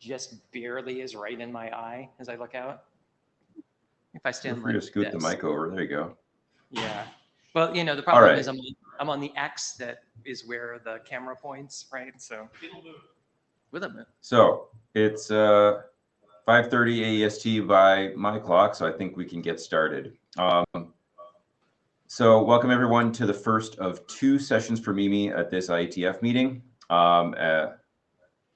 just barely is right in my eye as I look out. If I stand Feel free like to scoot this. the mic over. There you go. Yeah. Well, you know, the problem right. is I'm on the X that is where the camera points, right? So it'll move. Will it move? So it's 5:30 AEST by my clock, so I think we can get started. So welcome everyone to the first of 2 sessions for Mimi at this IETF meeting.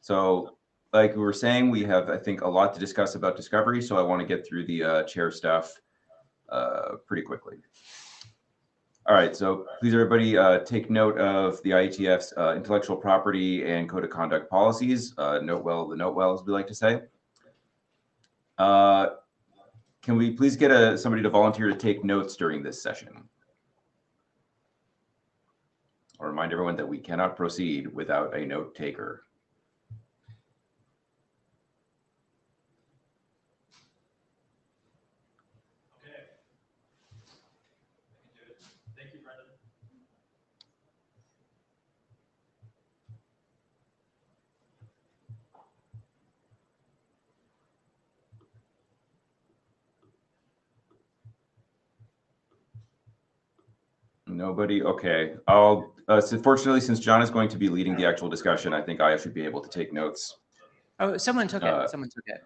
So like we were saying, we have, I think, a lot to discuss about discovery, so I want to get through the chair stuff pretty quickly. All right, so please everybody take note of the IETF's intellectual property and code of conduct policies. Note well, as we like to say. Can we please get somebody to volunteer to take notes during this session? I'll remind everyone that we cannot proceed without a note taker. Okay. I can do it. Thank you, Brendan. Nobody? Okay. I'll, so fortunately, since John is going to be leading the actual discussion, I think I should be able to take notes. Oh, someone took it. Someone took it.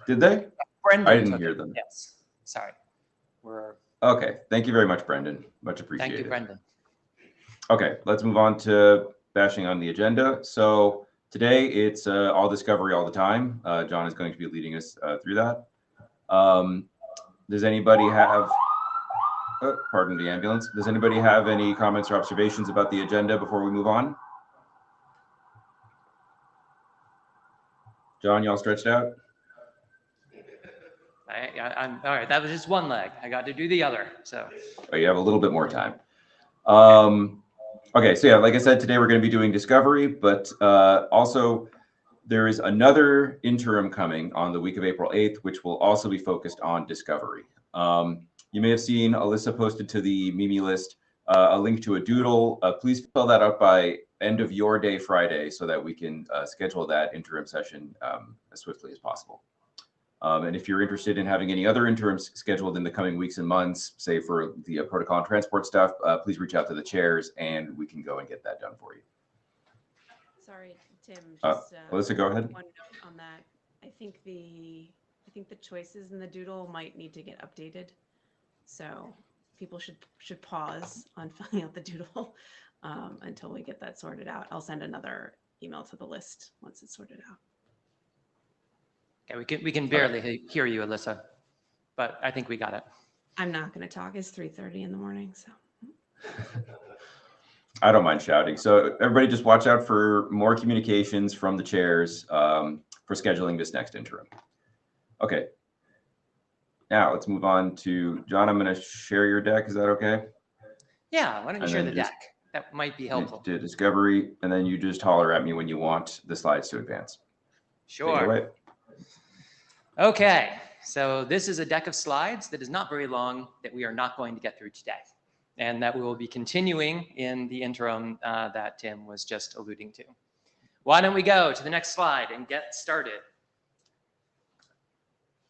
Did they? Brendan I didn't hear them. Yes. Sorry. Okay. Thank you very much, Brendan. Much appreciated. Thank you, Brendan. Okay. Let's move on to bashing on the agenda. So today it's all discovery all the time. John is going to be leading us through that. Does anybody have... Oh, pardon the ambulance. Does anybody have any comments or observations about the agenda before we move on? John, y'all stretched out? I'm all right. That was just one leg. I got to do the other. So. Oh, you have a little bit more time. Okay, so yeah, like I said, today we're going to be doing discovery, but also there is another interim coming on the week of April 8th, which will also be focused on discovery. You may have seen Alyssa posted to the Mimi list a link to a doodle. Please fill that out by end of your day Friday so that we can schedule that interim session as swiftly as possible. And if you're interested in having any other interims scheduled in the coming weeks and months, say for the protocol and transport stuff, please reach out to the chairs and we can go and get that done for you. Sorry, Tim. Just, Alyssa, go ahead. One note on that. I think the choices in the doodle might need to get updated. So people should pause on filling out the doodle until we get that sorted out. I'll send another email to the list once it's sorted out. Okay, we can barely hear you, Alyssa, but I think we got it. I'm not going to talk. It's 3:30 in the morning, so. I don't mind shouting. So everybody just watch out for more communications from the chairs for scheduling this next interim. Okay. Now let's move on to John. I'm going to share your deck. Is that okay? Yeah, why don't you share the deck? That might be helpful. To discovery, and then you just holler at me when you want the slides to advance. Sure. Take it away. Okay, so this is a deck of slides that is not very long that we are not going to get through today, and that we will be continuing in the interim that Tim was just alluding to. Why don't we go to the next slide and get started?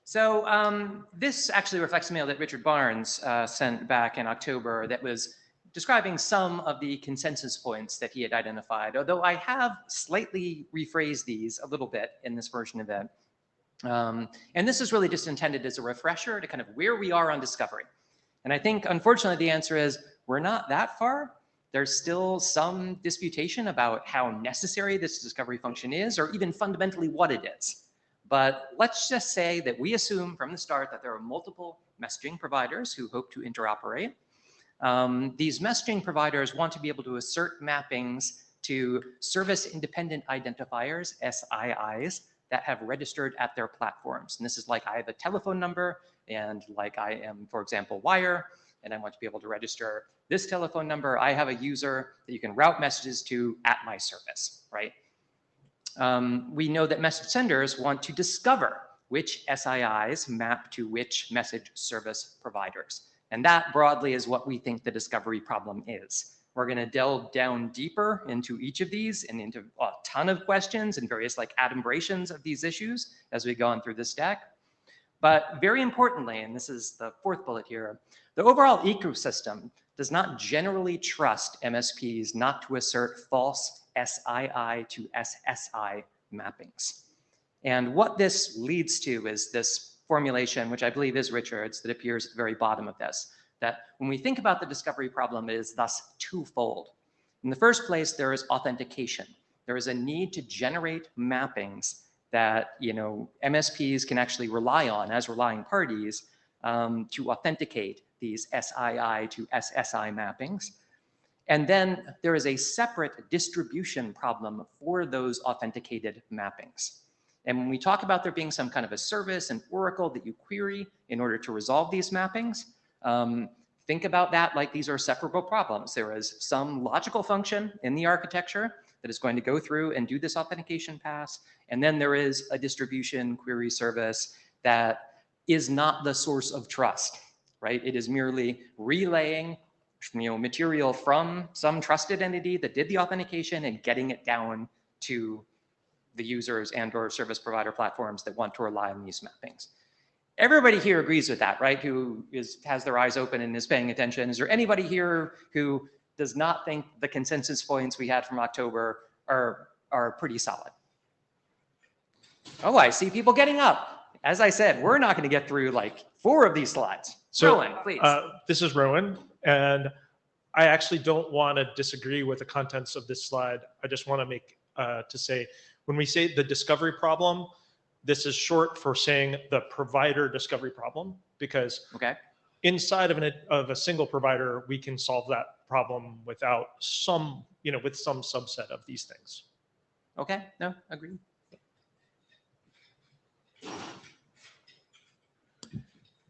So this actually reflects a mail that Richard Barnes sent back in October that was describing some of the consensus points that he had identified, although I have slightly rephrased these a little bit in this version of it. And this is really just intended as a refresher to kind of where we are on discovery. And I think, unfortunately, the answer is we're not that far. There's still some disputation about how necessary this discovery function is, or even fundamentally what it is. But let's just say that we assume from the start that there are multiple messaging providers who hope to interoperate. These messaging providers want to be able to assert mappings to service-independent identifiers, SIIs, that have registered at their platforms. And this is like I have a telephone number, and like I am, for example, Wire, and I want to be able to register this telephone number. I have a user that you can route messages to at my service, right? We know that message senders want to discover which SIIs map to which message service providers. And that broadly is what we think the discovery problem is, We're going to delve down deeper into each of these and into a ton of questions and various like adumbrations of these issues as we go on through this deck. But very importantly, and this is the fourth bullet here, the overall ecosystem does not generally trust MSPs not to assert false SII to SSI mappings. And what this leads to is this formulation, which I believe is Richard's, that appears at the very bottom of this, that when we think about the discovery problem, it is thus twofold. In the first place, there is authentication. There is a need to generate mappings that MSPs can actually rely on as relying parties to authenticate these SII to SSI mappings. And then there is a separate distribution problem for those authenticated mappings. And when we talk about there being some kind of a service, an oracle that you query in order to resolve these mappings, think about that like these are separable problems. There is some logical function in the architecture that is going to go through and do this authentication pass. And then there is a distribution query service that is not the source of trust, right? It is merely relaying material from some trusted entity that did the authentication and getting it down to the users and or service provider platforms that want to rely on these mappings. Everybody here agrees with that, right? Who has their eyes open and is paying attention. Is there anybody here who does not think the consensus points we had from October are pretty solid? Oh, I see people getting up. As I said, we're not going to get through like 4 of these slides. So, Rowan, please. This is Rowan, and I actually don't want to disagree with the contents of this slide. I just want to make to say, when we say the discovery problem, this is short for saying the provider discovery problem, because inside of a single provider, we can solve that problem without some, with some subset of these things. Okay, no, agreed.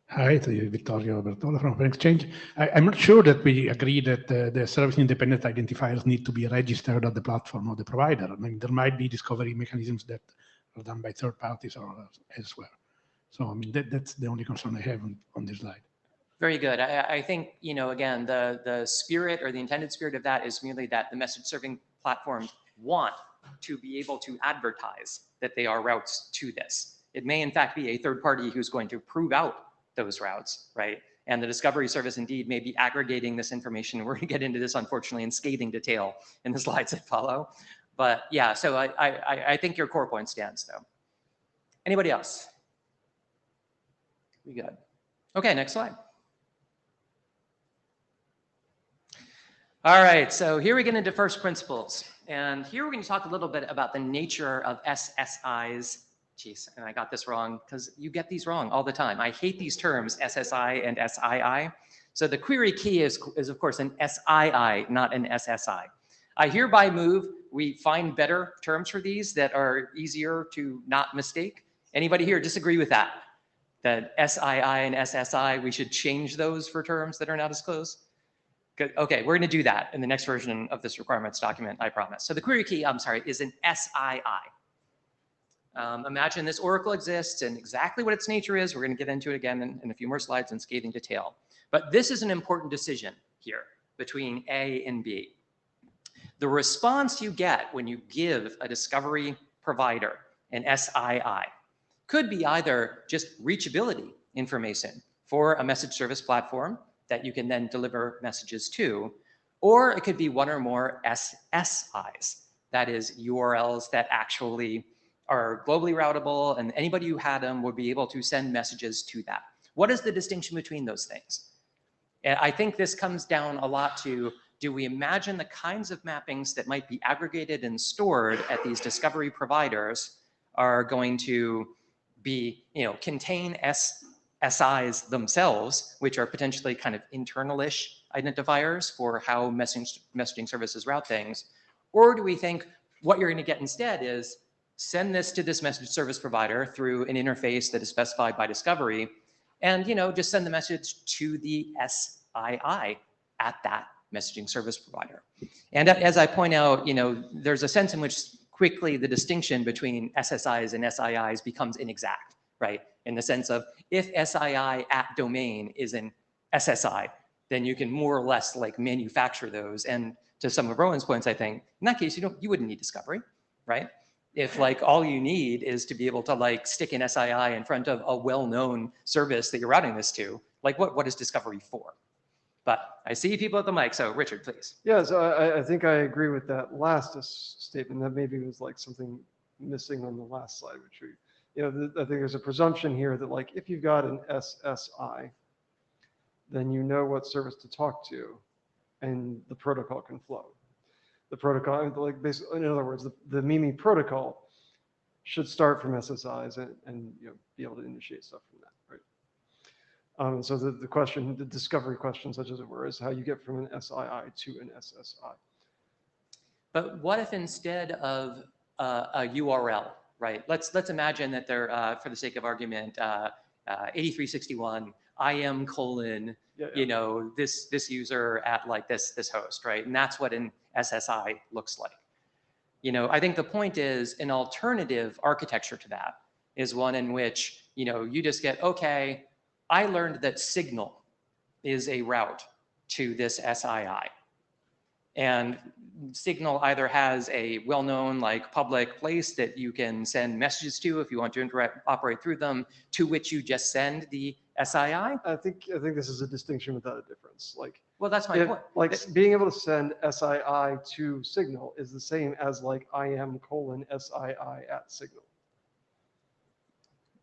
Hi, it's Vittorio Bertola from Open Exchange. I'm not sure that we agree that the service-independent identifiers need to be registered at the platform or the provider. I mean, there might be discovery mechanisms that are done by third parties or elsewhere. So, I mean, that's the only concern I have on this slide. Very good. I think, again, the spirit or the intended spirit of that is merely that the message serving platforms want to be able to advertise that they are routes to this. It may, in fact, be a third party who's going to prove out those routes, right? And the discovery service indeed may be aggregating this information. We're going to get into this, unfortunately, in scathing detail in the slides that follow. But yeah, so I think your core point stands, though. Anybody else? We good? Okay, next slide. All right, so here we get into first principles. And here we're going to talk a little bit about the nature of SSIs. Jeez, and I got this wrong because you get these wrong all the time. I hate these terms, SSI and SII. So the query key is of course an SII, not an SSI. I hereby move, we find better terms for these that are easier to not mistake. Anybody here disagree with that? That SII and SSI, we should change those for terms that are not as close? Good. Okay, we're going to do that in the next version of this requirements document, I promise. So the query key, is an SII. Imagine this oracle exists and exactly what its nature is. We're going to get into it again in a few more slides in scathing detail. But this is an important decision here between A and B. The response you get when you give a discovery provider an SII could be either just reachability information for a message service platform that you can then deliver messages to, or it could be one or more SSIs, that is URLs that actually are globally routable, and anybody who had them would be able to send messages to that. What is the distinction between those things? And I think this comes down a lot to, do we imagine the kinds of mappings that might be aggregated and stored at these discovery providers are going to be, contain SIs themselves, which are potentially kind of internal-ish identifiers for how messaging services route things? Or do we think what you're going to get instead is send this to this message service provider through an interface that is specified by discovery, and just send the message to the SII at that messaging service provider. And as I point out, there's a sense in which quickly the distinction between SSIs and SIIs becomes inexact, right? In the sense of if SII at domain is an SSI, then you can more or less like manufacture those. And to some of Rowan's points, I think in that case, you wouldn't need discovery, right? If like all you need is to be able to like stick an SII in front of a well-known service that you're routing this to, like what is discovery for? But I see people at the mic, so Richard, please. Yeah, so I think I agree with that last statement. That maybe was like something missing on the last slide, which I think there's a presumption here that like if you've got an SSI, then you know what service to talk to, and the protocol can flow. The protocol, like basically, in other words, the MIMI protocol should start from SSIs and be able to initiate stuff from that, right? So the discovery question, such as it were, is how you get from an SII to an SSI. But what if instead of a URL, right? Let's imagine that they're, for the sake of argument, 8361 IM colon, this user at like this host, right? And that's what an SSI looks like. I think the point is an alternative architecture to that is one in which, you just get, okay, I learned that Signal is a route to this SII. And Signal either has a well-known like public place that you can send messages to if you want to operate through them, to which you just send the SII. I think this is a distinction without a difference. Like, well, that's my point. Like being able to send SII to Signal is the same as like IM colon SII at Signal.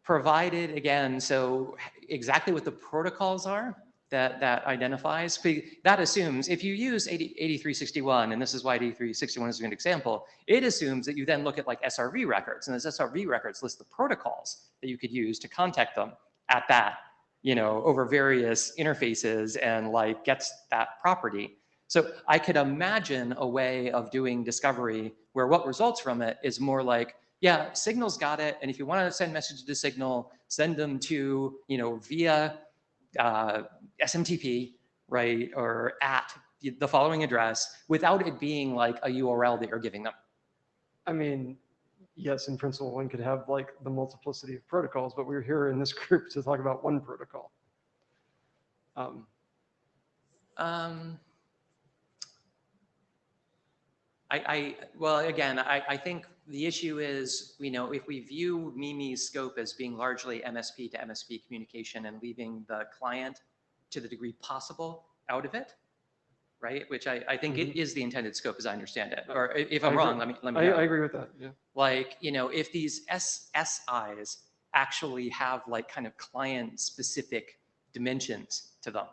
Provided again, so exactly what the protocols are that identifies, that assumes if you use 8361, and this is why 8361 is a good example, it assumes that you then look at like SRV records, and those SRV records list the protocols that you could use to contact them at that, over various interfaces and like gets that property. So I could imagine a way of doing discovery where what results from it is more like, yeah, Signal's got it. And if you want to send messages to Signal, send them to, via SMTP, right? Or at the following address without it being like a URL that you're giving them. I mean, yes, in principle, one could have like the multiplicity of protocols, but we're here in this group to talk about one protocol. Well, again, I think the issue is, if we view MIMI's scope as being largely MSP to MSP communication and leaving the client to the degree possible out of it, right? Which I think it is the intended scope as I understand it. Or if I'm wrong, let me know. I agree with that, yeah. Like, if these SSIs actually have like kind of client specific dimensions to them,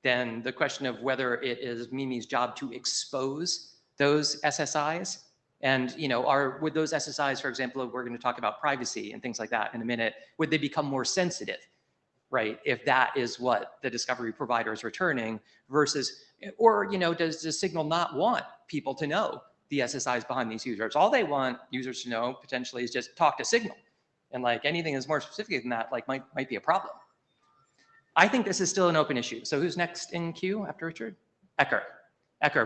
then the question of whether it is MIMI's job to expose those SSIs and, would those SSIs, for example, we're going to talk about privacy and things like that in a minute, would they become more sensitive, right? If that is what the discovery provider is returning versus, or, does Signal not want people to know the SSIs behind these users? All they want users to know potentially is just talk to Signal. And like anything that's more specific than that, like might be a problem. I think this is still an open issue. So who's next in queue after Richard? Ecker,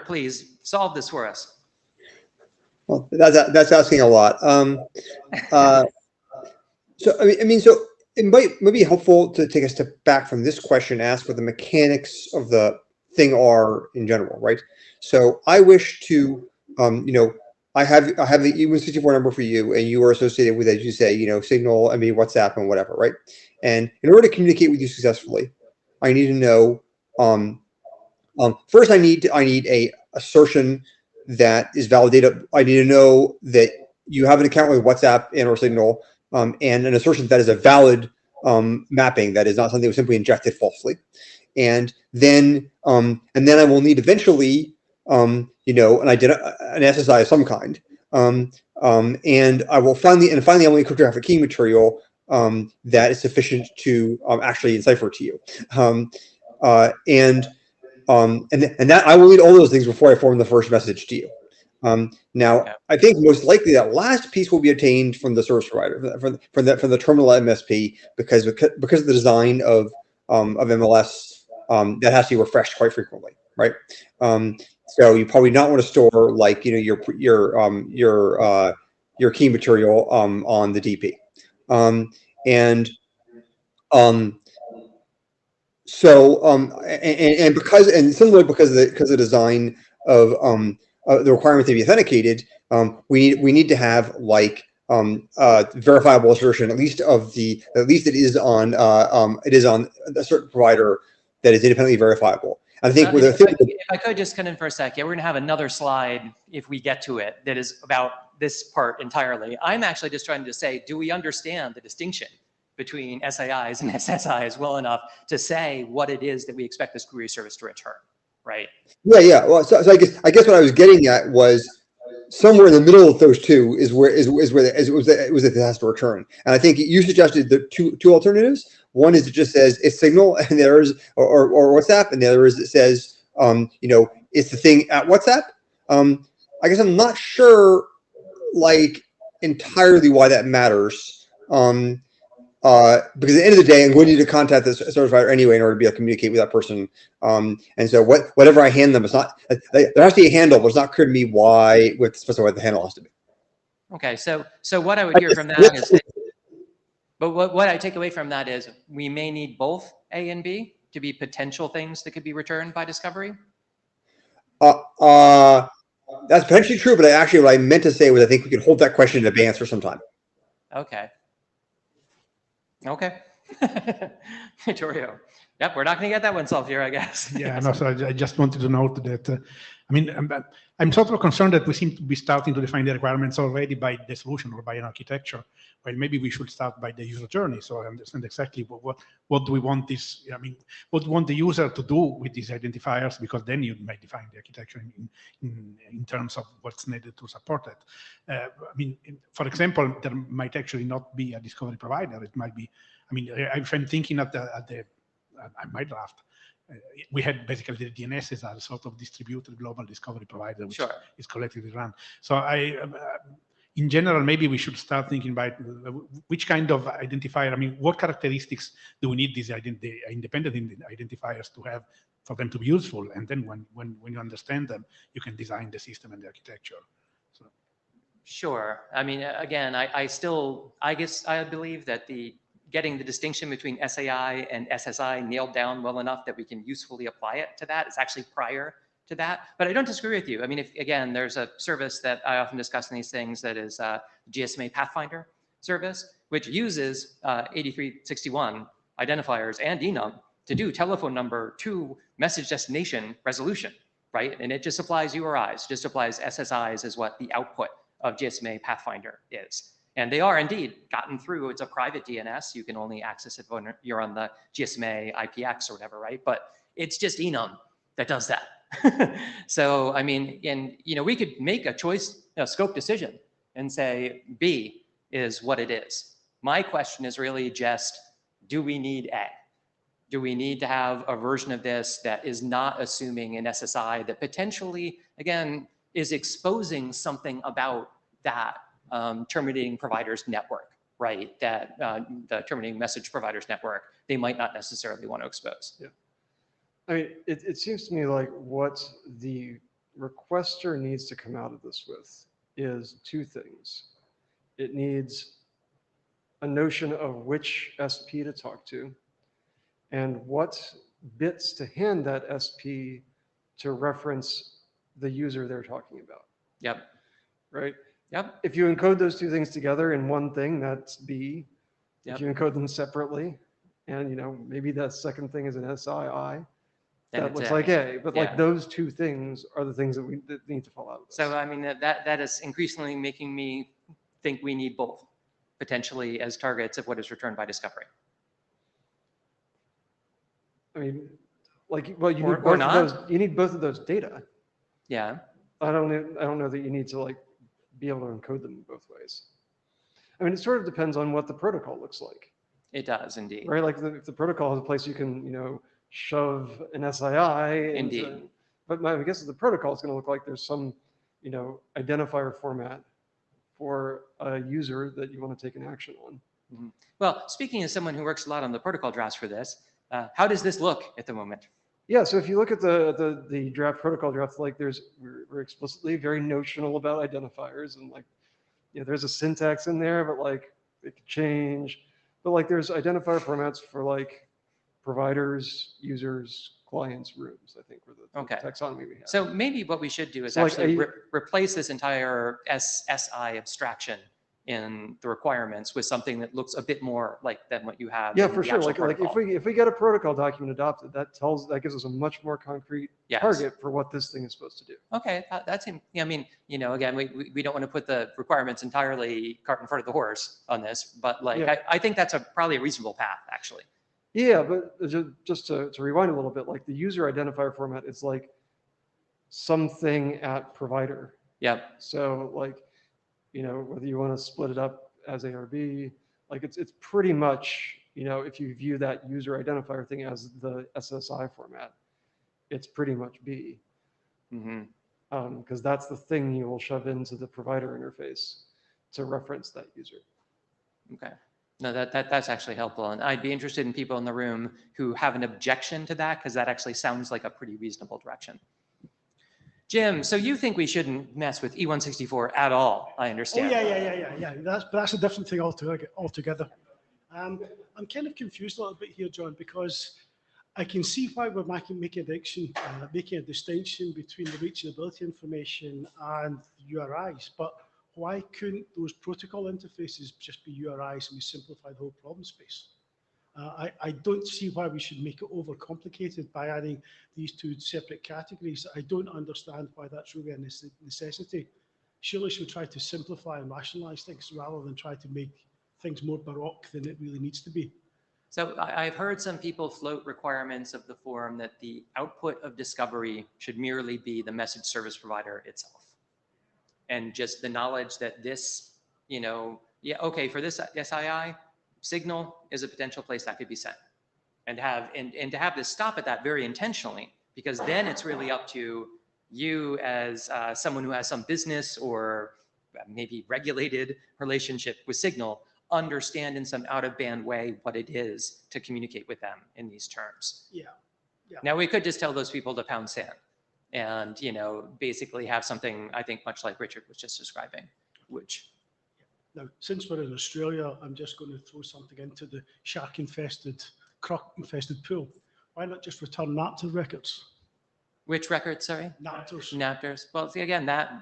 please solve this for us. Well, that's asking a lot. So it might be helpful to take a step back from this question, ask what the mechanics of the thing are in general, right? So I wish to, I have the E164 number for you, and you are associated with, as you say, Signal, WhatsApp, and whatever, right? And in order to communicate with you successfully, I need to know. First, I need a assertion that is validated. I need to know that you have an account with WhatsApp and or Signal, and an assertion that is a valid mapping, that is not something that was simply injected falsely. And then I will need eventually, an SSI of some kind. And I will finally I will need cryptographic key material that is sufficient to actually encipher to you. And that I will need all those things before I form the first message to you. Now, I think most likely that last piece will be obtained from the service provider, from the terminal MSP, because of the design of MLS that has to be refreshed quite frequently, right? So you probably not want to store like your key material on the DP, So and because and similarly because of the design of the requirement to be authenticated, we need to have like verifiable assertion at least it is on a certain provider that is independently verifiable. I think with if I could just come in for a sec, yeah, we're gonna have another slide if we get to it that is about this part entirely. I'm actually just trying to say, do we understand the distinction between SAIs and SSIs well enough to say what it is that we expect this query service to return, right? Yeah. Well, so I guess what I was getting at was somewhere in the middle of those two is where it was that it has to return. And I think you suggested the two alternatives. One is it just says it's Signal, and the other is or WhatsApp, and the other is it says it's the thing at WhatsApp. I guess I'm not sure like entirely why that matters. Because at the end of the day, I'm going to need to contact the service provider anyway in order to be able to communicate with that person. And so whatever I hand them, it's not, there has to be a handle, but it's not clear to me why, what the handle has to be. Okay, so what I would hear from that is, but what I take away from that is we may need both A and B to be potential things that could be returned by discovery. That's potentially true, but what I meant to say was I think we could hold that question in advance for some time. Okay. Vittorio. Yep, we're not going to get that one solved here, I guess. Yeah, no, so I just wanted to note that, I'm sort of concerned that we seem to be starting to define the requirements already by the solution or by an architecture, while maybe we should start by the user journey. So I understand exactly what do we want what do we want the user to do with these identifiers, because then you might define the architecture in terms of what's needed to support it. For example, there might actually not be a discovery provider. It might be, if I'm thinking at my draft, we had basically the DNS as a sort of distributed global discovery provider, which is collectively run. So in general, maybe we should start thinking about which kind of identifier, what characteristics do we need these independent identifiers to have for them to be useful? And then when you understand them, you can design the system and the architecture. So. Sure. Again, I guess I believe that getting the distinction between SAI and SSI nailed down well enough that we can usefully apply it to that is actually prior to that. But I don't disagree with you. Again, there's a service that I often discuss in these things that is GSMA Pathfinder service, which uses 8361 identifiers and enum to do telephone number to message destination resolution, right? And it just applies URIs, just applies SSIs as what the output of GSMA Pathfinder is. And they are indeed gotten through. It's a private DNS. You can only access it when you're on the GSMA IPX or whatever, right? But it's just enum that does that. So, we could make a scope decision and say B is what it is. My question is really just, do we need A? Do we need to have a version of this that is not assuming an SSI that potentially, again, is exposing something about that terminating providers network, right? That the terminating message providers network, they might not necessarily want to expose. Yeah. It seems to me like what the requester needs to come out of this with is two things. It needs a notion of which SP to talk to and what bits to hand that SP to reference the user they're talking about. Yep. Right? Yep. If you encode those two things together in one thing, that's B. Yep. If you encode them separately, and maybe that second thing is an SII, that looks like A. But like those two things are the things that need to fall out of this. So that is increasingly making me think we need both potentially as targets of what is returned by discovery. You need both of those. You need both of those data. Yeah. I don't know that you need to be able to encode them both ways. It sort of depends on what the protocol looks like. It does indeed. Right, if the protocol has a place you can, shove an SII. Indeed. But my guess is the protocol is going to look like there's some, identifier format for a user that you want to take an action on. Mm-hmm. Well, speaking as someone who works a lot on the protocol drafts for this, how does this look at the moment? Yeah, so if you look at the draft protocol drafts, we're explicitly very notional about identifiers, and there's a syntax in there, but it could change. But there's identifier formats for providers, users, clients, rooms, I think were the Okay. taxonomy we had. So maybe what we should do is So, like, actually replace this entire SSI abstraction in the requirements with something that looks a bit more like than what you have. Yeah, in for the sure. actual Like protocol. if we get a protocol document adopted, that gives us a much more concrete Yes. target for what this thing is supposed to do. Okay, that's, I mean, again, we don't want to put the requirements entirely cart in front of the horse on this, but like, Yeah. I think that's probably a reasonable path, actually. Yeah, but just to rewind a little bit, like the user identifier format is like something at provider. Yep. So like, whether you want to split it up as A or B, like it's pretty much, if you view that user identifier thing as the SSI format, it's pretty much B. Because that's the thing you will shove into the provider interface to reference that user. Okay. No, that's actually helpful. And I'd be interested in people in the room who have an objection to that, because that actually sounds like a pretty reasonable direction. Jim, so you think we shouldn't mess with E164 at all, I Oh, understand. yeah. That's a different thing altogether. I'm kind of confused a little bit here, John, because I can see why we're making a distinction between the reachability information and URIs, but why couldn't those protocol interfaces just be URIs and we simplify the whole problem space? I don't see why we should make it overcomplicated by adding these two separate categories. I don't understand why that's really a necessity. Surely we should try to simplify and rationalize things rather than try to make things more baroque than it really needs to be. So I've heard some people float requirements of the forum that the output of discovery should merely be the message service provider itself. And just the knowledge that this, okay, for this SII, Signal is a potential place that could be sent. And to have this stop at that very intentionally, because then it's really up to you as someone who has some business or maybe regulated relationship with Signal, understand in some out-of-band way what it is to communicate with them in these terms. Yeah. Now we could just tell those people to pound sand and, basically have something, I think, much like Richard was just describing, which. Now, since we're in Australia, I'm just going to throw something into the shark-infested, croc-infested pool. Why not just return Naptor records? Which records, sorry? Naptors. Naptors. Well, see, again, that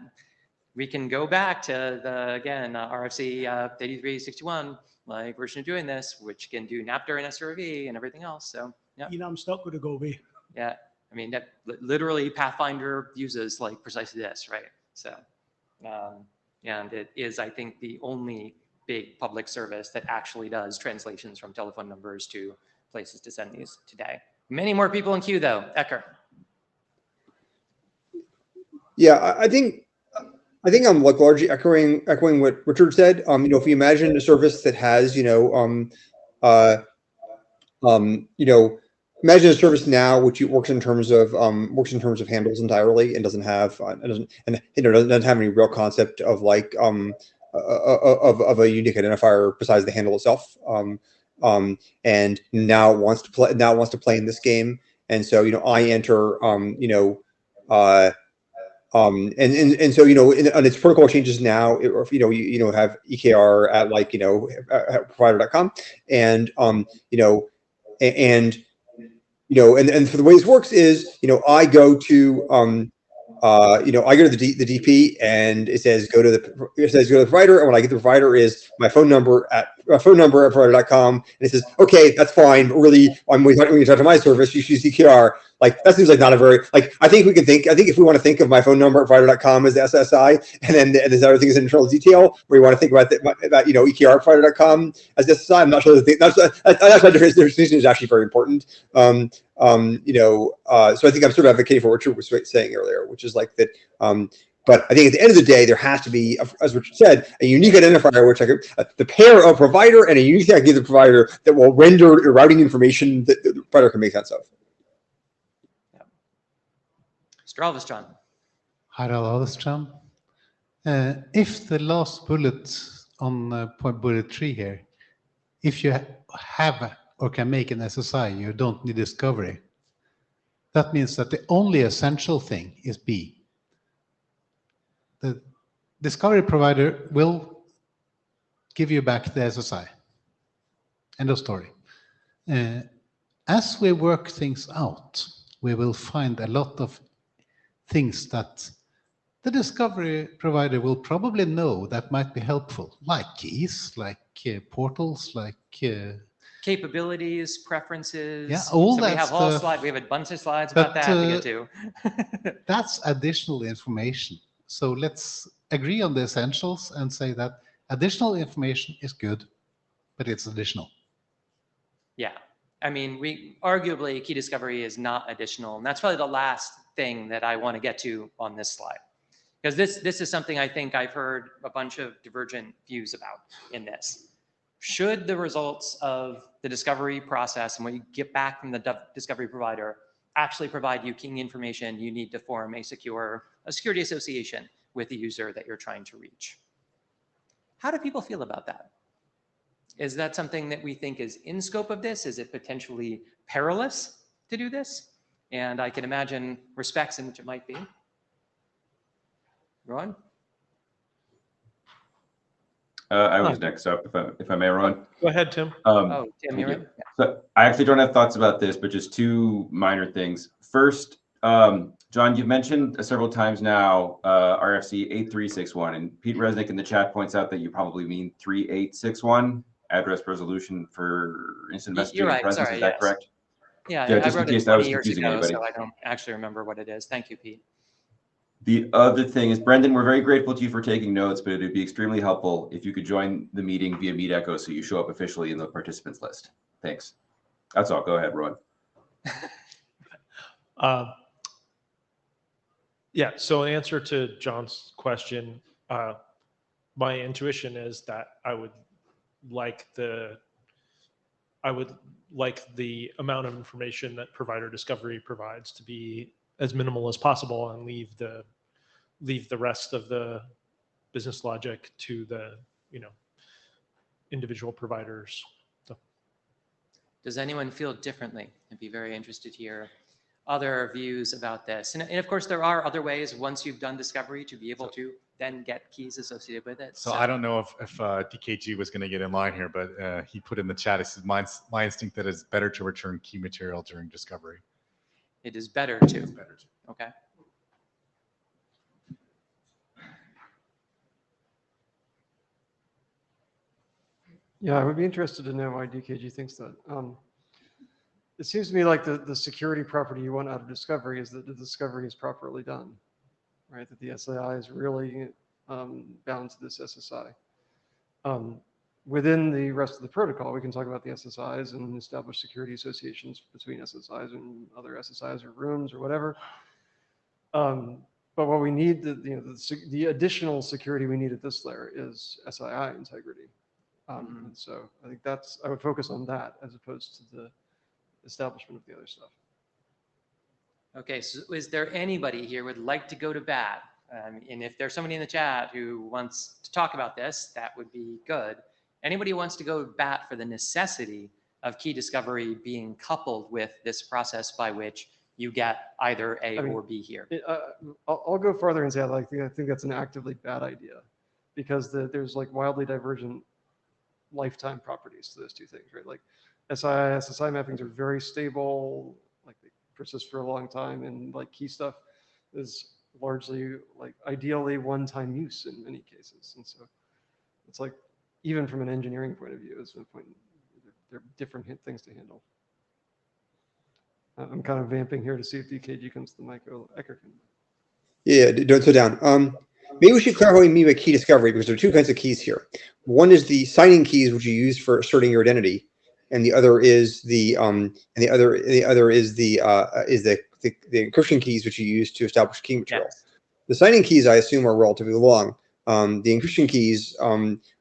we can go back to RFC 8361, like version of doing this, which can do Naptor and SRV and everything else. So, yeah. Enum's not going to go away. Yeah. I mean, that literally Pathfinder uses like precisely this, right? So, and it is, I think, the only big public service that actually does translations from telephone numbers to places to send these today. Many more people in queue, though. Ecker. Yeah, I think I'm like largely echoing what Richard said. If we imagine a service that has, imagine a service now which works in terms of handles entirely and doesn't have doesn't have any real concept of like of a unique identifier besides the handle itself. And now it wants to play in this game. And so I enter and so on its protocol changes now, you have EKR at like at provider.com, and and for the way this works is I go to the DP and it says go to the provider, and when I get the provider is my phone number at provider.com, and it says okay, that's fine, but really when you talk to my service you use EKR. Like that seems like not a very I think if we want to think of my phone number at provider.com as the SSI, and then there's other things in internal detail where you want to think about EKR at provider.com as the SSI. I'm not sure that's why the distinction is actually very important. So I think I'm sort of advocating for what Richard was saying earlier, which is like that. But I think at the end of the day, there has to be, as Richard said, a unique identifier, which the pair of provider and a unique thing I give the provider that will render routing information that the provider can make sense of. Stralvis, John. Harald Alström. If the last bullet on point bullet 3 here, if you have or can make an SSI, you don't need discovery. That means that the only essential thing is B. The discovery provider will give you back the SSI. End of story. And as we work things out, we will find a lot of things that the discovery provider will probably know that might be helpful, like keys, like portals, like Capabilities, preferences. Yeah, all so we that have all stuff. slides. We have a bunch of slides about But, that to get to. that's additional information. So let's agree on the essentials and say that additional information is good, but it's additional. Yeah. I mean, we arguably key discovery is not additional. And that's probably the last thing that I want to get to on this slide. Because this is something I think I've heard a bunch of divergent views about in this. Should the results of the discovery process and what you get back from the discovery provider actually provide you key information, you need to form a security association with the user that you're trying to reach. How do people feel about that? Is that something that we think is in scope of this? Is it potentially perilous to do this? And I can imagine respects in which it might be. Ron? I was next up, if I may, Ron. Go ahead, Tim. Oh, Tim, thank you're you. right. Yeah. So I actually don't have thoughts about this, but just two minor things. First, John, you've mentioned several times now RFC 8361, and Pete Resnick in the chat points out that you probably mean 3861, address resolution for instant messaging You're right. presence. Sorry, Is that yes. correct? Yeah, Yeah, I just in wrote it case that was 20 years confusing ago, anybody. so I don't actually remember what it is. Thank you, Pete. The other thing is, Brendan, we're very grateful to you for taking notes, but it would be extremely helpful if you could join the meeting via Meet Echo so you show up officially in the participants list. Thanks. That's all. Go ahead, Ron. Yeah, so in answer to John's question, my intuition is that I would like the amount of information that provider discovery provides to be as minimal as possible and leave the rest of the business logic to the individual providers. So. Does anyone feel differently? I'd be very interested to hear other views about this. And of course, there are other ways once you've done discovery to be able to then get keys associated with it. So I don't know if DKG was going to get in line here, but he put in the chat, he says, my instinct that it's better to return key material during discovery. It is better to. It's better to. Okay. Yeah, I would be interested to know why DKG thinks that. It seems to me like the security property you want out of discovery is that the discovery is properly done, right? That the SAI is really bound to this SSI. Within the rest of the protocol, we can talk about the SSIs and establish security associations between SSIs and other SSIs or rooms or whatever. But what we need, the additional security we need at this layer is SII integrity. And so I think I would focus on that as opposed to the establishment of the other stuff. Okay, so is there anybody here who would like to go to bat? And if there's somebody in the chat who wants to talk about this, that would be good. Anybody who wants to go to bat for the necessity of key discovery being coupled with this process by which you get either A or B here? I'll go farther and say I think that's an actively bad idea because there's like wildly divergent lifetime properties to those two things, right? Like SSI mappings are very stable, like they persist for a long time, and like key stuff is largely like ideally one-time use in many cases. And so it's like, even from an engineering point of view, it's no point, they're different things to handle. I'm kind of vamping here to see if DKG comes to the mic. Ecker can. Yeah, don't slow down. Maybe we should clarify what we mean by key discovery, because there are two kinds of keys here. One is the signing keys, which you use for asserting your identity, and the other is the encryption keys, which you use to establish key material. Yes. The signing keys, I assume, are relatively long. The encryption keys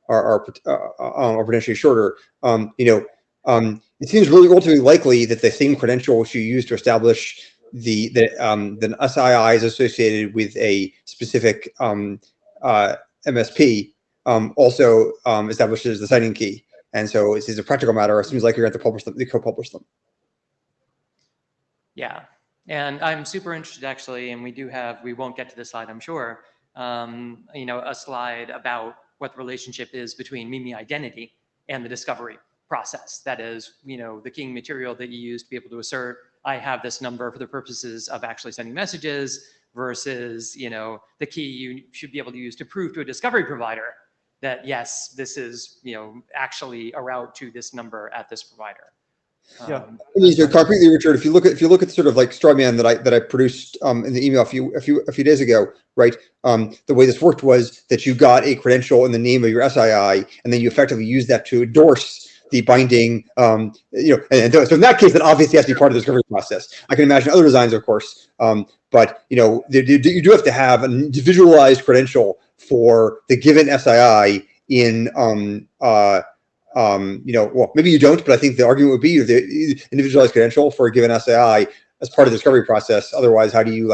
are potentially shorter. It seems really relatively likely that the same credential which you use to establish the SII is associated with a specific MSP also establishes the signing key. And so it's a practical matter. It seems like you're going to publish them, co-publish them. Yeah, and I'm super interested actually, and we won't get to this slide, I'm sure, a slide about what the relationship is between Mimi identity and the discovery process. That is, the keying material that you use to be able to assert, I have this number for the purposes of actually sending messages versus, the key you should be able to use to prove to a discovery provider that yes, this is, actually a route to this number at this provider. Yeah. I mean, so concretely, Richard, if you look at sort of like straw man that I produced in the email a few days ago, right? The way this worked was that you got a credential in the name of your SII, and then you effectively use that to endorse the binding. And so in that case, that obviously has to be part of the discovery process. I can imagine other designs, of course, but you do have to have an individualized credential for the given SII in well, maybe you don't, but I think the argument would be the individualized credential for a given SAI as part of the discovery process. Otherwise, how do you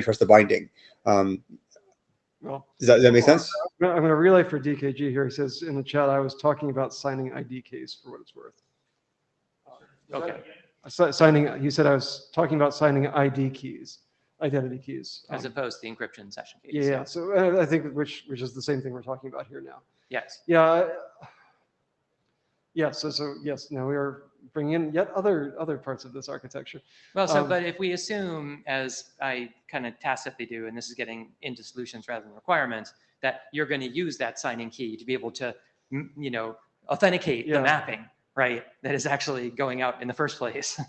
trust the binding? Well, Does that make sense? I'm going to relay for DKG here. He says in the chat, I was talking about signing ID keys for what it's worth. Okay. He said I was talking about signing ID keys, identity keys. As opposed to the encryption session keys. Yeah. So I think which is the same thing we're talking about here now. Yes. Yeah. Yeah. So yes, now we are bringing in yet other parts of this architecture. Well, but if we assume, as I kind of tacitly do, and this is getting into solutions rather than requirements, that you're going to use that signing key to be able to, authenticate the mapping, right? That is actually going out in the first place.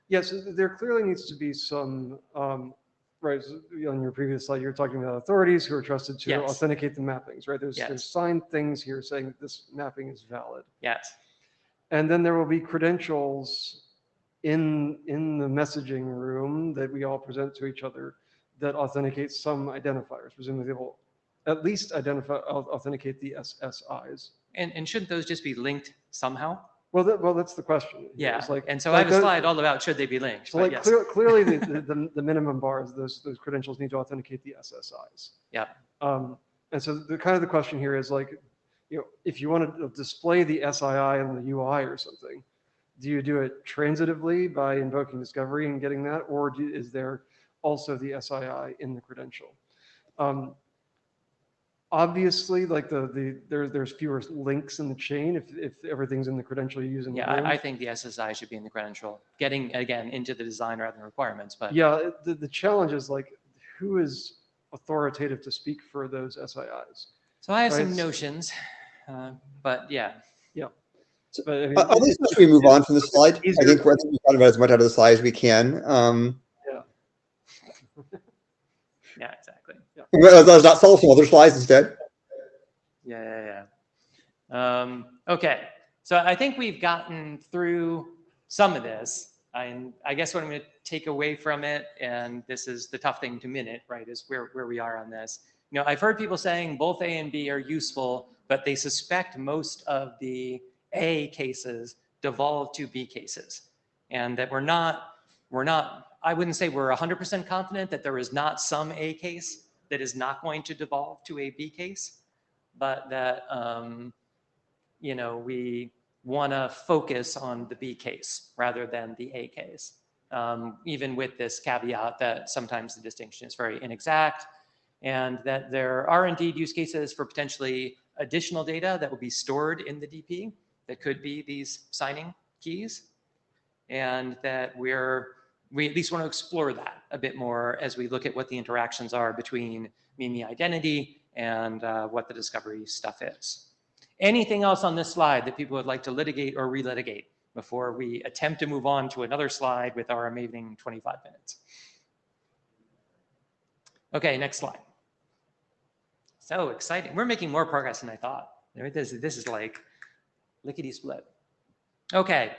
Yes, there clearly needs to be some, right, on your previous slide, you're talking about authorities who are trusted to authenticate the mappings, right? There's signed things here saying that this mapping is valid. Yes. And then there will be credentials in the messaging room that we all present to each other that authenticate some identifiers. Presumably they will at least authenticate the SSIs. And shouldn't those just be linked somehow? Well, that's the question. Yeah. It's like, and so I have a slide all about should they be linked. So like clearly the minimum bar is those credentials need to authenticate the SSIs. Yeah. And so the question here is like, if you want to display the SII on the UI or something, do you do it transitively by invoking discovery and getting that, or is there also the SII in the credential? Obviously, like there's fewer links in the chain if everything's in the credential you use in the room. I think the SSI should be in the credential, getting again into the design rather than requirements. But yeah, the challenge is like, who is authoritative to speak for those SIIs? So I have some notions, but yeah. Yeah. But I mean, at least as we move on from the slide, I think we've talked about as much out of the slide as we can. Yeah. Yeah, exactly. Yeah. Let's not solve some other slides instead. Yeah. Okay, so I think we've gotten through some of this. I guess what I'm going to take away from it, and this is the tough thing to minute, right, is where we are on this. I've heard people saying both A and B are useful, but they suspect most of the A cases devolve to B cases, and that we're not, I wouldn't say we're 100% confident that there is not some A case that is not going to devolve to a B case, but that, we want to focus on the B case rather than the A case, even with this caveat that sometimes the distinction is very inexact, and that there are indeed use cases for potentially additional data that will be stored in the DP that could be these signing keys, and that we at least want to explore that a bit more as we look at what the interactions are between me and the identity and what the discovery stuff is. Anything else on this slide that people would like to litigate or relitigate before we attempt to move on to another slide with our amazing 25 minutes? Okay, next slide. So exciting. We're making more progress than I thought. This is like lickety split. Okay,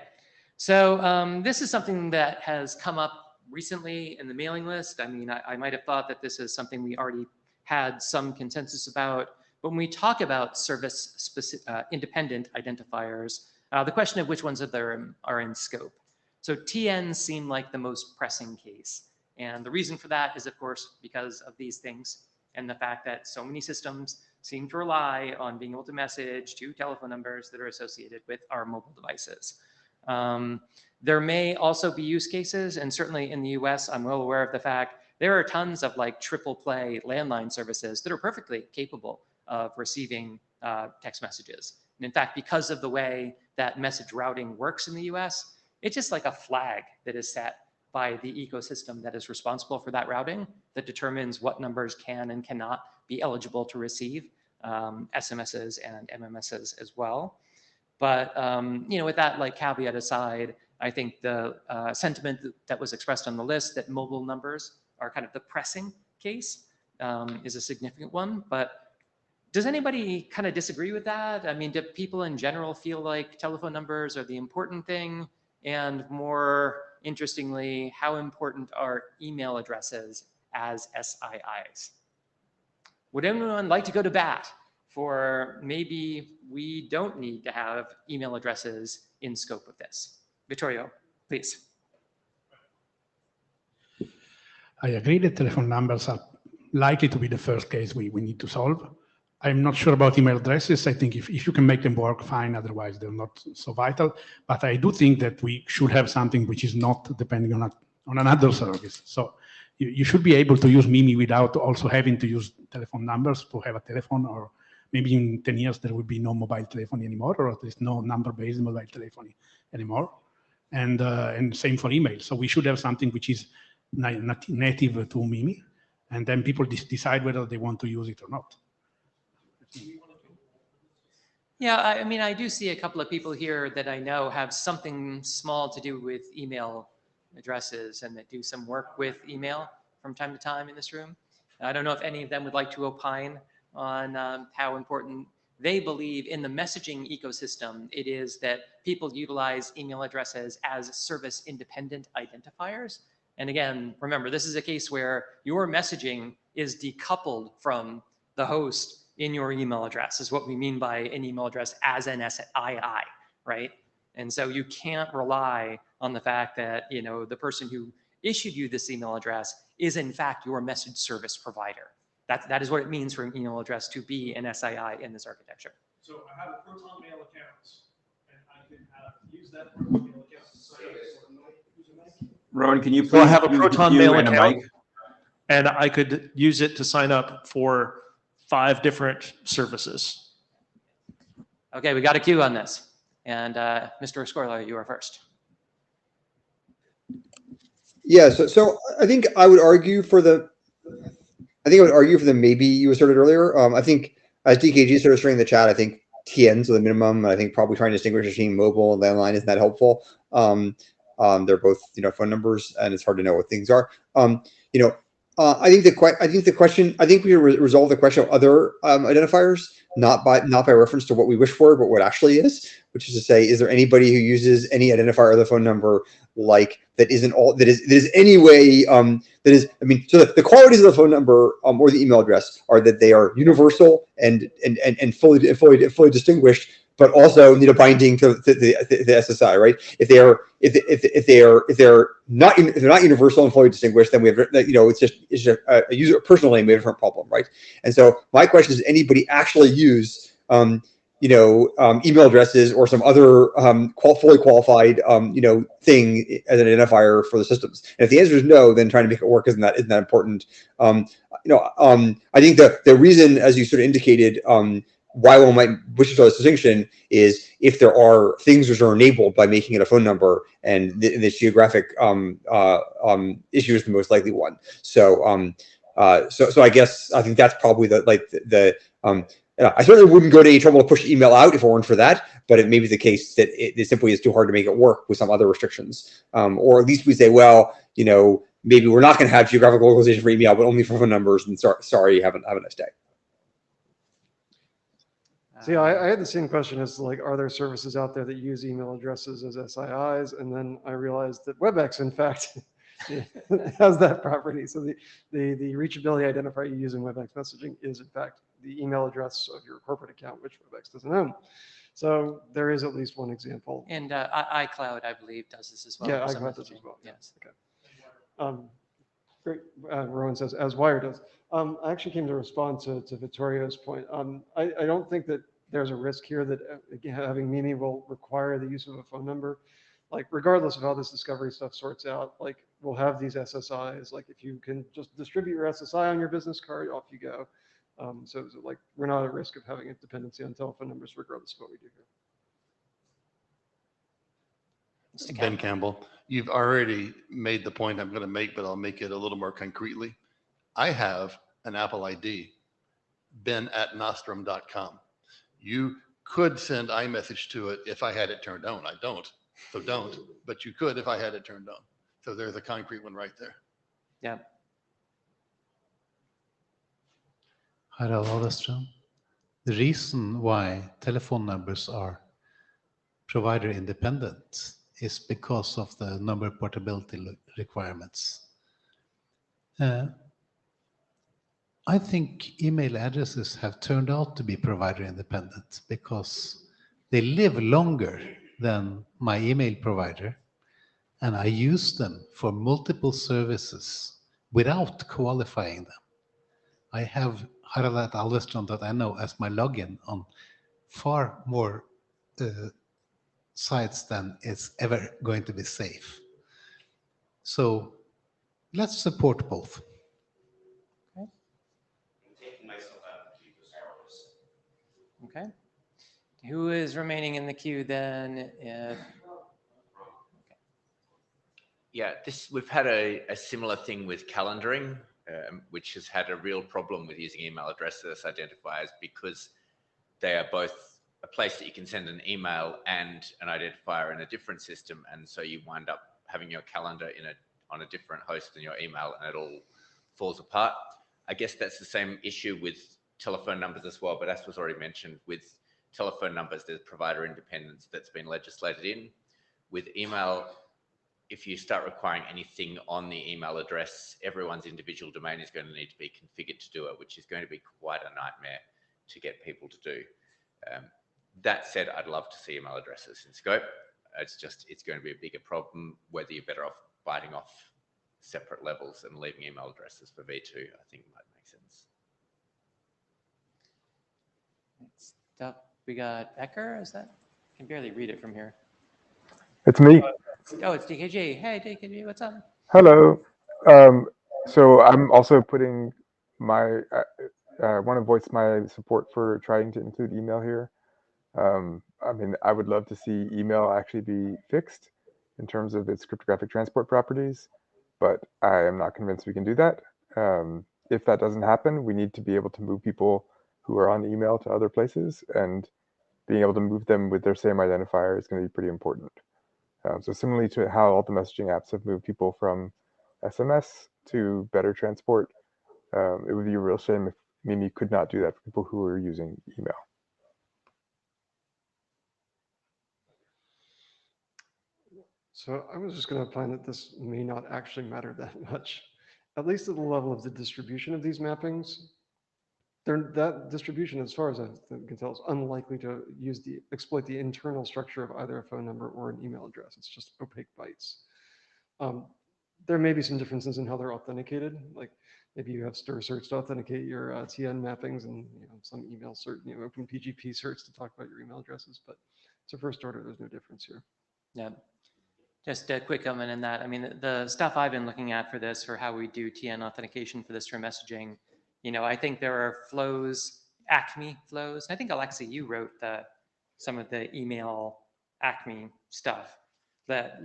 so this is something that has come up recently in the mailing list. I mean, I might have thought that this is something we already had some consensus about. But when we talk about service independent identifiers, the question of which ones of them are in scope. So TNs seem like the most pressing case. And the reason for that is, of course, because of these things and the fact that so many systems seem to rely on being able to message to telephone numbers that are associated with our mobile devices. There may also be use cases, and certainly in the US, I'm well aware of the fact there are tons of like triple play landline services that are perfectly capable of receiving text messages. And in fact, because of the way that message routing works in the US, it's just like a flag that is set by the ecosystem that is responsible for that routing that determines what numbers can and cannot be eligible to receive SMSs and MMSs as well. But with that like caveat aside, I think the sentiment that was expressed on the list that mobile numbers are kind of the pressing case is a significant one. But does anybody kind of disagree with that? I mean, do people in general feel like telephone numbers are the important thing? And more interestingly, how important are email addresses as SIIs? Would anyone like to go to bat for maybe we don't need to have email addresses in scope of this? Vittorio, please. I agree that telephone numbers are likely to be the first case we need to solve. I'm not sure about email addresses. I think if you can make them work, fine. Otherwise, they're not so vital. But I do think that we should have something which is not depending on another service. So you should be able to use Mimi without also having to use telephone numbers to have a telephone, or maybe in 10 years there will be no mobile telephony anymore, or at least no number-based mobile telephony anymore. And same for email. So we should have something which is native to Mimi, and then people decide whether they want to use it or not. Yeah, I mean, I do see a couple of people here that I know have something small to do with email addresses and that do some work with email from time to time in this room. I don't know if any of them would like to opine on how important they believe in the messaging ecosystem it is that people utilize email addresses as service independent identifiers. And again, remember, this is a case where your messaging is decoupled from the host in your email address, is what we mean by an email address as an SII, right? And so you can't rely on the fact that, the person who issued you this email address is in fact your message service provider. That is what it means for an email address to be an SII in this architecture. So I have a Proton Mail account, and I can use that Proton Mail account. Rowan, can you please So I have a use the Proton queue Mail and a account, mic? and I could use it to sign up for 5 different services. Okay, we got a queue on this. And Mr. Scorla, you are first. Yeah, so I think I would argue for the maybe you asserted earlier. I think as DKG sort of starting the chat, I think TNs are the minimum. I think probably trying to distinguish between mobile and landline isn't that helpful. They're both phone numbers, and it's hard to know what things are. I think we resolve the question of other identifiers, not by reference to what we wish for, but what actually is, which is to say, is there anybody who uses any identifier or the phone number like that isn't all that is any way that is, so the qualities of the phone number or the email address are that they are universal and fully distinguished, but also need a binding to the SSI, right? If they're not universal and fully distinguished, then we have it's just a user personal name, we have a different problem, right? And so my question is, does anybody actually use email addresses or some other fully qualified thing as an identifier for the systems? And if the answer is no, then trying to make it work isn't that important. I think the reason, as you sort of indicated, why one might wish to draw this distinction is if there are things which are enabled by making it a phone number, and this geographic issue is the most likely one. So I guess I think that's probably I certainly wouldn't go to any trouble to push email out if it weren't for that, but it may be the case that it simply is too hard to make it work with some other restrictions. Or at least we say, well, maybe we're not going to have geographic localization for email, but only for phone numbers, and sorry, have a nice day. See, I had the same question as are there services out there that use email addresses as SIIs? And then I realized that WebEx, in fact, has that property. So the reachability identifier you use in WebEx messaging is in fact the email address of your corporate account, which WebEx doesn't own. So there is at least one example. And iCloud, I believe, does this as well. Yeah, iCloud does as well. Yes. Okay. Great. Rowan says, as Wire does. I actually came to respond to Vittorio's point. I don't think that there's a risk here that having Mimi will require the use of a phone number. Regardless of how this discovery stuff sorts out, we'll have these SSIs. If you can just distribute your SSI on your business card, off you go. So like, we're not at risk of having a dependency on telephone numbers regardless of what we do here. Mr. Ben Campbell. Campbell, you've already made the point I'm going to make, but I'll make it a little more concretely. I have an Apple ID, ben@nostrum.com. You could send iMessage to it if I had it turned on. I don't, so don't, but you could if I had it turned on. So there's a concrete one right there. Yeah. Harald Alderström, the reason why telephone numbers are provider independent is because of the number portability requirements. I think email addresses have turned out to be provider independent because they live longer than my email provider, and I use them for multiple services without qualifying them. I have harald@alderström.no as my login on far more sites than it's ever going to be safe. So let's support both. Okay. Who is remaining in the queue then? Yeah, we've had a similar thing with calendaring, which has had a real problem with using email addresses identifiers because they are both a place that you can send an email and an identifier in a different system, and so you wind up having your calendar on a different host than your email, and it all falls apart. I guess that's the same issue with telephone numbers as well, but as was already mentioned, with telephone numbers, there's provider independence that's been legislated in. With email, if you start requiring anything on the email address, everyone's individual domain is going to need to be configured to do it, which is going to be quite a nightmare to get people to do. That said, I'd love to see email addresses in scope. It's going to be a bigger problem, whether you're better off biting off separate levels and leaving email addresses for V2, I think might make sense. Next up, we got Becker. Is that? I can barely read it from here. It's me. Oh, it's DKG. Hey, DKG, what's up? Hello. So I'm also putting my, want to voice my support for trying to include email here. I mean, I would love to see email actually be fixed in terms of its cryptographic transport properties, but I am not convinced we can do that. If that doesn't happen, we need to be able to move people who are on email to other places, and being able to move them with their same identifier is going to be pretty important. So similarly to how all the messaging apps have moved people from SMS to better transport, it would be a real shame if Mimi could not do that for people who are using email. So I was just going to find that this may not actually matter that much, at least at the level of the distribution of these mappings. That distribution, as far as I can tell, is unlikely to exploit the internal structure of either a phone number or an email address. It's just opaque bytes. There may be some differences in how they're authenticated. Like maybe you have stir certs to authenticate your TN mappings, and some email cert, open PGP certs to talk about your email addresses. But to first order, there's no difference here. Yeah. Just a quick comment on that. I mean, the stuff I've been looking at for this, for how we do TN authentication for this for messaging, I think there are flows, Acme flows. I think, Alexi, you wrote some of the email Acme stuff that,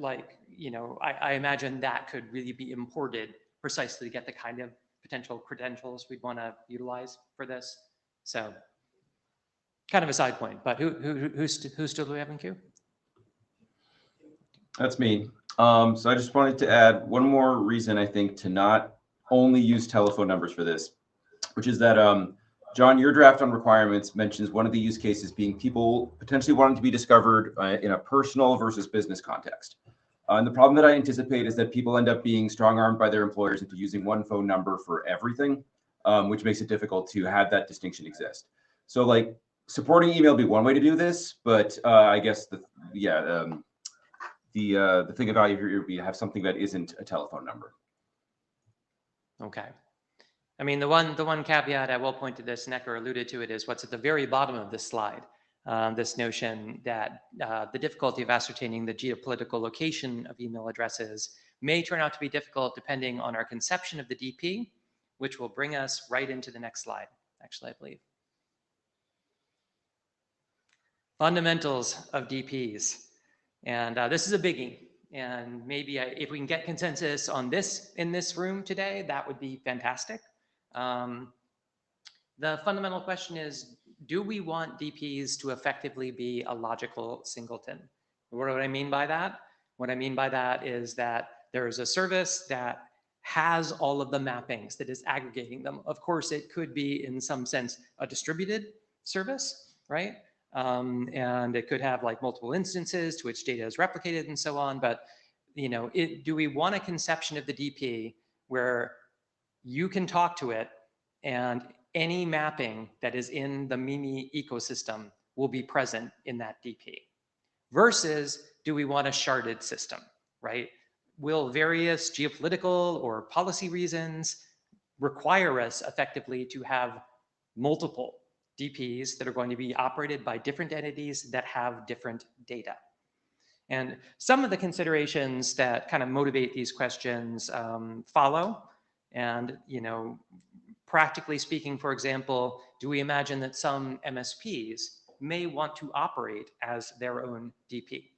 I imagine that could really be imported precisely to get the kind of potential credentials we'd want to utilize for this. So kind of a side point, but who still do we have in queue? That's me. So I just wanted to add one more reason, I think, to not only use telephone numbers for this, which is that, John, your draft on requirements mentions one of the use cases being people potentially wanting to be discovered in a personal versus business context. And the problem that I anticipate is that people end up being strong-armed by their employers into using one phone number for everything, which makes it difficult to have that distinction exist. So supporting email would be one way to do this, but I guess the thing about you have something that isn't a telephone number. Okay. I mean, the one caveat I will point to this, Necker alluded to it, is what's at the very bottom of this slide. This notion that the difficulty of ascertaining the geopolitical location of email addresses may turn out to be difficult depending on our conception of the DP, which will bring us right into the next slide, actually, I believe. Fundamentals of DPs. And this is a biggie. And maybe if we can get consensus on this in this room today, that would be fantastic. The fundamental question is, do we want DPs to effectively be a logical singleton? What do I mean by that? What I mean by that is that there is a service that has all of the mappings, that is aggregating them. Of course, it could be in some sense a distributed service, right? And it could have like multiple instances to which data is replicated and so on. But do we want a conception of the DP where you can talk to it and any mapping that is in the Mimi ecosystem will be present in that DP? Versus, do we want a sharded system, right? Will various geopolitical or policy reasons require us effectively to have multiple DPs that are going to be operated by different entities that have different data? And some of the considerations that kind of motivate these questions follow. And, practically speaking, for example, do we imagine that some MSPs may want to operate as their own DP?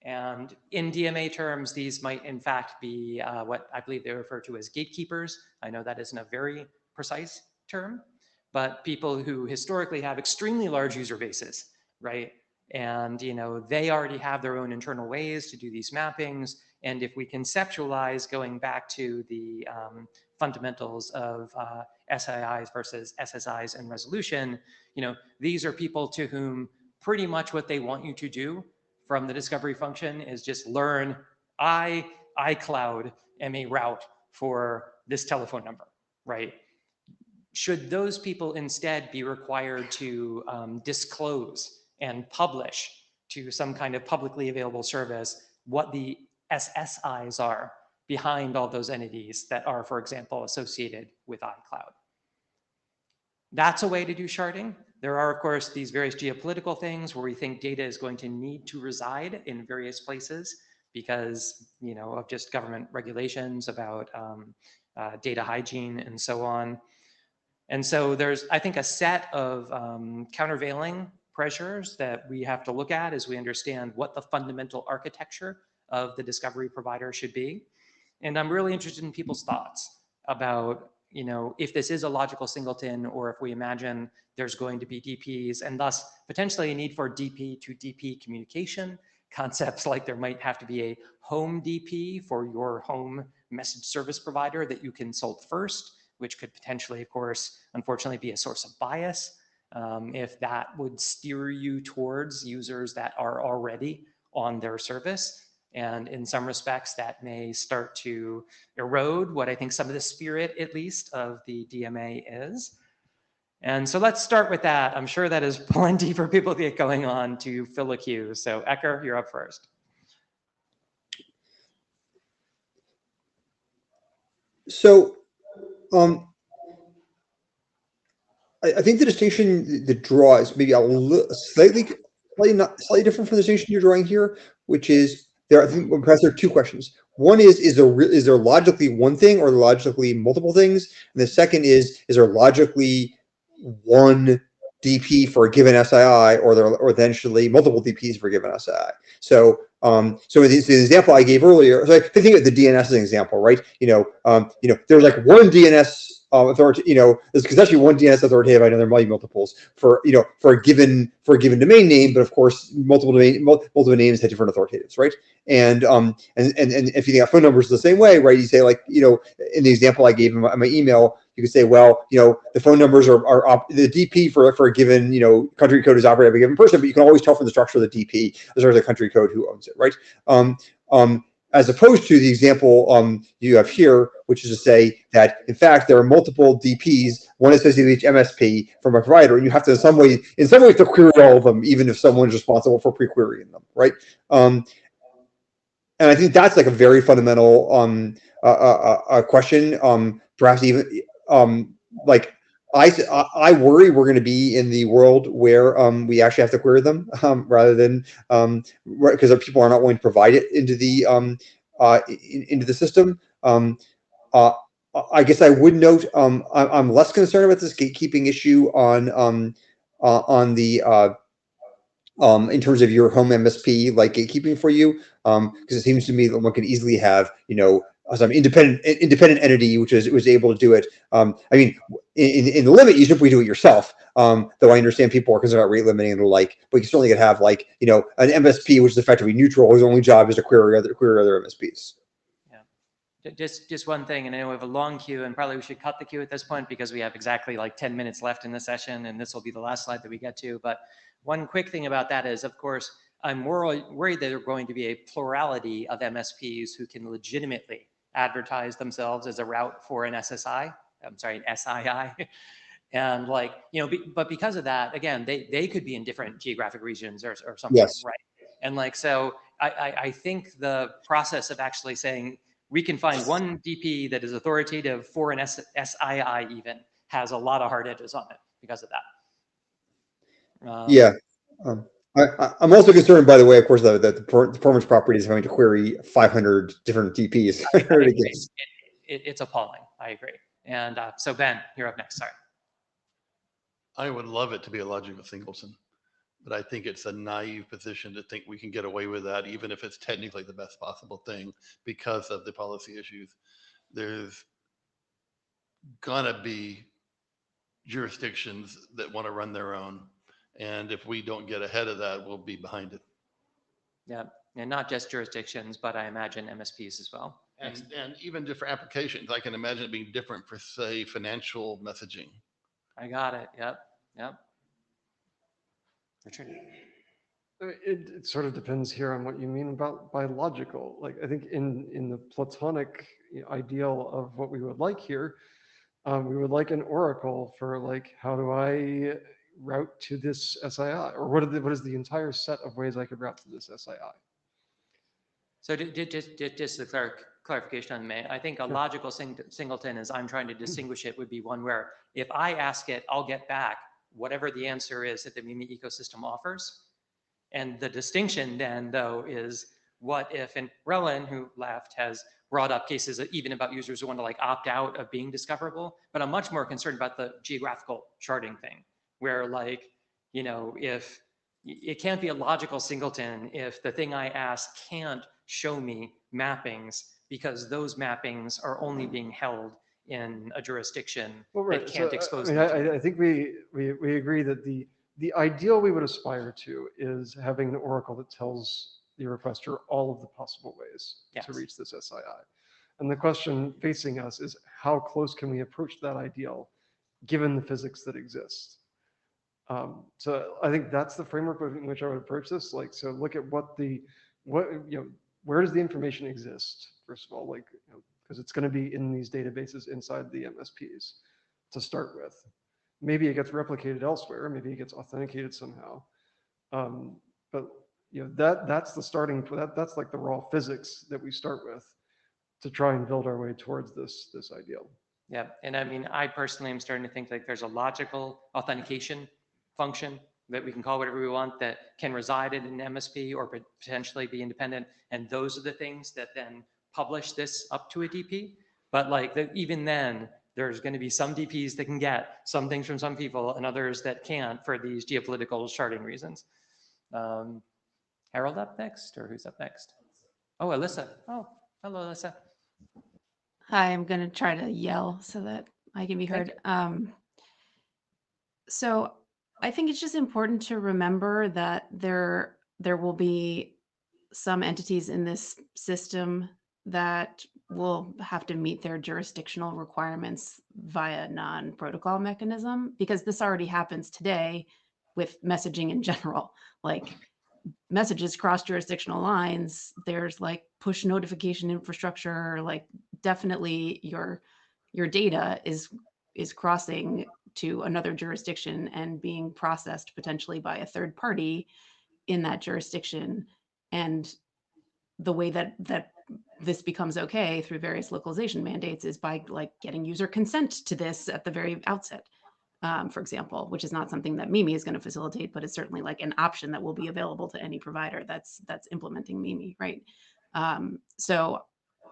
And in DMA terms, these might in fact be what I believe they refer to as gatekeepers. I know that isn't a very precise term, but people who historically have extremely large user bases, right? And they already have their own internal ways to do these mappings. And if we conceptualize going back to the fundamentals of SIIs versus SSIs and resolution, these are people to whom pretty much what they want you to do from the discovery function is just learn iCloud am a route for this telephone number, right? Should those people instead be required to disclose and publish to some kind of publicly available service what the SSIs are behind all those entities that are, for example, associated with iCloud? That's a way to do sharding. There are, of course, these various geopolitical things where we think data is going to need to reside in various places because, of just government regulations about data hygiene and so on. And so there's, I think, a set of countervailing pressures that we have to look at as we understand what the fundamental architecture of the discovery provider should be. And I'm really interested in people's thoughts about, if this is a logical singleton, or if we imagine there's going to be DPs and thus potentially a need for DP to DP communication, concepts like there might have to be a home DP for your home message service provider that you consult first, which could potentially, of course, unfortunately be a source of bias if that would steer you towards users that are already on their service. And in some respects, that may start to erode what I think some of the spirit, at least, of the DMA is. And so let's start with that. I'm sure that is plenty for people to get going on to fill a queue. So Ecker, you're up first. So I think the distinction that draws maybe slightly different from the distinction you're drawing here, which is I think perhaps there are two questions. One is there logically one thing or logically multiple things? And the second is there logically one DP for a given SII or eventually multiple DPs for a given SII? So the example I gave earlier, so I think of the DNS as an example, right? There's like one DNS authority, there's conceptually one DNS authoritative. I know there might be multiples for a given domain name, but of course multiple names have different authoritatives, right? And if you think of phone numbers the same way, right? You say like, in the example I gave in my email, you could say, well, the phone numbers are the DP for a given, country code is operated by a given person, but you can always tell from the structure of the DP as far as the country code who owns it, right? As opposed to the example you have here, which is to say that in fact there are multiple DPs, one associated with each MSP from a provider, and you have to in some way to query all of them, even if someone's responsible for pre-querying them, right? And I think that's like a very fundamental question. Perhaps even like I worry we're going to be in the world where we actually have to query them rather than because people are not willing to provide it into the system. I guess I would note, I'm less concerned about this gatekeeping issue on the in terms of your home MSP, like gatekeeping for you, because it seems to me that one could easily have, some independent entity which was able to do it. I mean, in the limit, you simply do it yourself. Though I understand people are concerned about rate limiting and the like, but you certainly could have like, an MSP which is effectively neutral, whose only job is to query other MSPs. Just one thing, and I know we have a long queue, and probably we should cut the queue at this point because we have exactly like 10 minutes left in the session, and this will be the last slide that we get to. But one quick thing about that is, of course, I'm worried that there are going to be a plurality of MSPs who can legitimately advertise themselves as a route for an SSI. I'm sorry, an SII. And like, but because of that, again, they could be in different geographic regions or something, Yes. right? And like, so I think the process of actually saying, we can find one DP that is authoritative for an SII even has a lot of hard edges on it because of that. Yeah. I'm also concerned, by the way, of course, that the performance property is having to query 500 different DPs. It's appalling. I agree. And so Ben, you're up next. Sorry. I would love it to be a logical singleton, but I think it's a naive position to think we can get away with that, even if it's technically the best possible thing because of the policy issues. There's gonna be jurisdictions that want to run their own. And if we don't get ahead of that, we'll be behind it. Yeah, and not just jurisdictions, but I imagine MSPs as well. And even different applications. I can imagine it being different for, say, financial messaging. I got it. Yep. Richard? It sort of depends here on what you mean by logical. Like, I think in the Platonic ideal of what we would like here, we would like an oracle for like, how do I route to this SII? Or what is the entire set of ways I could route to this SII? So just a clarification on May, I think a logical singleton, as I'm trying to distinguish it, would be one where if I ask it, I'll get back whatever the answer is that the Mimi ecosystem offers. And the distinction then, though, is what if, and Relin, who left, has brought up cases even about users who want to like opt out of being discoverable, but I'm much more concerned about the geographical sharding thing, where like, if it can't be a logical singleton if the thing I ask can't show me mappings because those mappings are only being held in a jurisdiction that can't expose them. I think we agree that the ideal we would aspire to is having an oracle that tells the requester all of the possible ways to reach this SII. And the question facing us is how close can we approach that ideal given the physics that exist? So I think that's the framework in which I would approach this. Like, so look at where does the information exist? First of all, like, because it's going to be in these databases inside the MSPs to start with. Maybe it gets replicated elsewhere. Maybe it gets authenticated somehow. But that's the starting. That's like the raw physics that we start with to try and build our way towards this ideal. Yeah, and I mean, I personally am starting to think like there's a logical authentication function that we can call whatever we want that can reside in an MSP or potentially be independent. And those are the things that then publish this up to a DP. But like even then, there's going to be some DPs that can get some things from some people and others that can't for these geopolitical sharding reasons. Harold up next, or who's up next? Oh, Alyssa. Oh, hello, Alyssa. Hi, I'm going to try to yell so that I can be heard. So I think it's just important to remember that there will be some entities in this system that will have to meet their jurisdictional requirements via non-protocol mechanism, because this already happens today with messaging in general. Like messages cross jurisdictional lines, there's like push notification infrastructure, like definitely your data is crossing to another jurisdiction and being processed potentially by a third party in that jurisdiction. And the way that this becomes okay through various localization mandates is by like getting user consent to this at the very outset, for example, which is not something that Mimi is going to facilitate, but it's certainly like an option that will be available to any provider that's implementing Mimi, right? So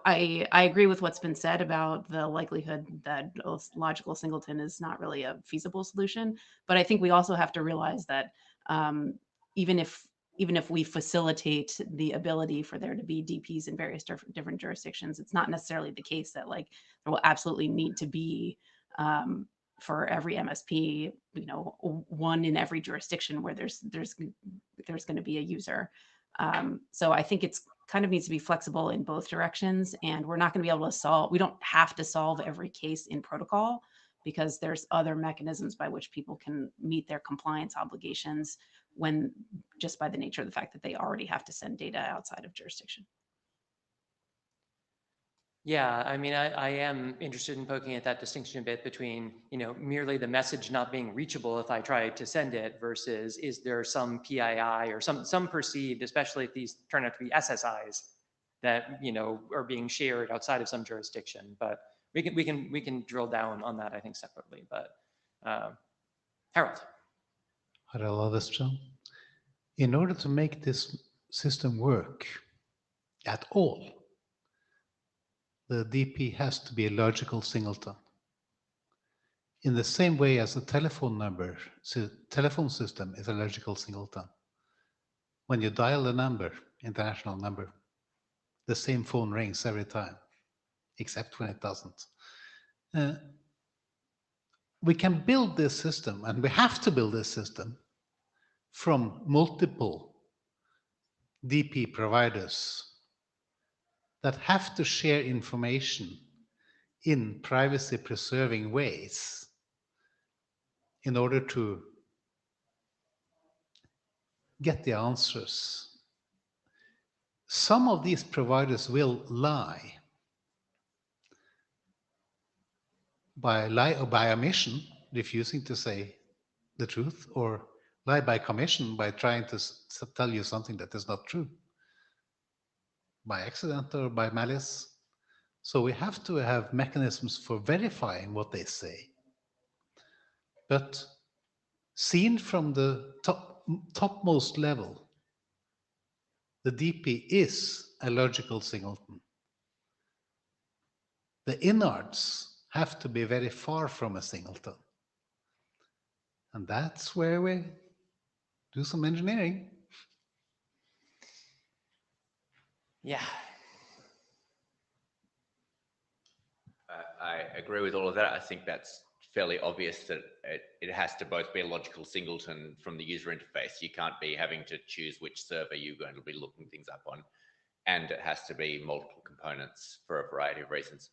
I agree with what's been said about the likelihood that a logical singleton is not really a feasible solution. But I think we also have to realize that um, even if even if we facilitate the ability for there to be DPs in various different jurisdictions, it's not necessarily the case that like there will absolutely need to be um, for every MSP, you know, one in every jurisdiction where there's going to be a user. So I think it's kind of needs to be flexible in both directions, and we're not going to be able to solve. We don't have to solve every case in protocol because there's other mechanisms by which people can meet their compliance obligations when just by the nature of the fact that they already have to send data outside of jurisdiction. Yeah, I mean, I am interested in poking at that distinction a bit between, you know, merely the message not being reachable if I try to send it versus is there some PII or some perceived, especially if these turn out to be SSIs that, you know, are being shared outside of some jurisdiction. But we can drill down on that, I think, separately. But Harold. Harald Odeström. In order to make this system work at all, the DP has to be a logical singleton. In the same way as a telephone system is a logical singleton. When you dial a number, international number, the same phone rings every time, except when it doesn't. We can build this system, and we have to build this system from multiple DP providers that have to share information in privacy preserving ways in order to get the answers. Some of these providers will lie by omission, refusing to say the truth, or lie by commission by trying to tell you something that is not true, by accident or by malice. So we have to have mechanisms for verifying what they say. But seen from the topmost level, the DP is a logical singleton. The innards have to be very far from a singleton. And that's where we do some engineering. Yeah. I agree with all of that. I think that's fairly obvious that it has to both be a logical singleton from the user interface. You can't be having to choose which server you're going to be looking things up on. And it has to be multiple components for a variety of reasons.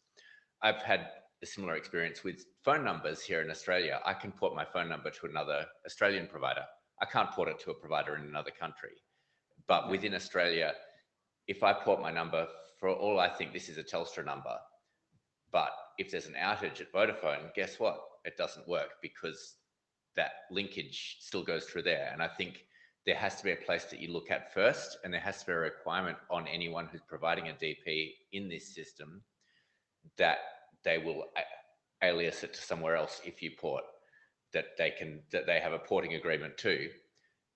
I've had a similar experience with phone numbers here in Australia. I can port my phone number to another Australian provider. I can't port it to a provider in another country. But within Australia, if I port my number, for all I think this is a Telstra number, but if there's an outage at Vodafone, guess what? It doesn't work because that linkage still goes through there. And I think there has to be a place that you look at first, and there has to be a requirement on anyone who's providing a DP in this system that they will alias it to somewhere else if you port, that they have a porting agreement too,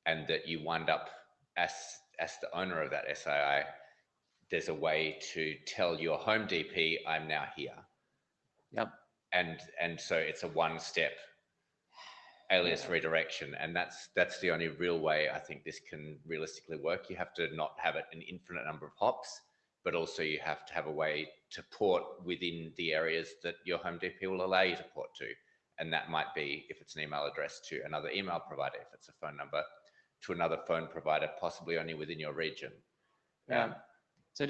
and that you wind up as the owner of that SII, there's a way to tell your home DP, I'm now here. Yep. And so it's a one-step alias redirection, and that's the only real way I think this can realistically work. You have to not have it an infinite number of hops, but also you have to have a way to port within the areas that your home DP will allow you to port to. And that might be, if it's an email address, to another email provider, if it's a phone number, to another phone provider, possibly only within your region. Yeah. So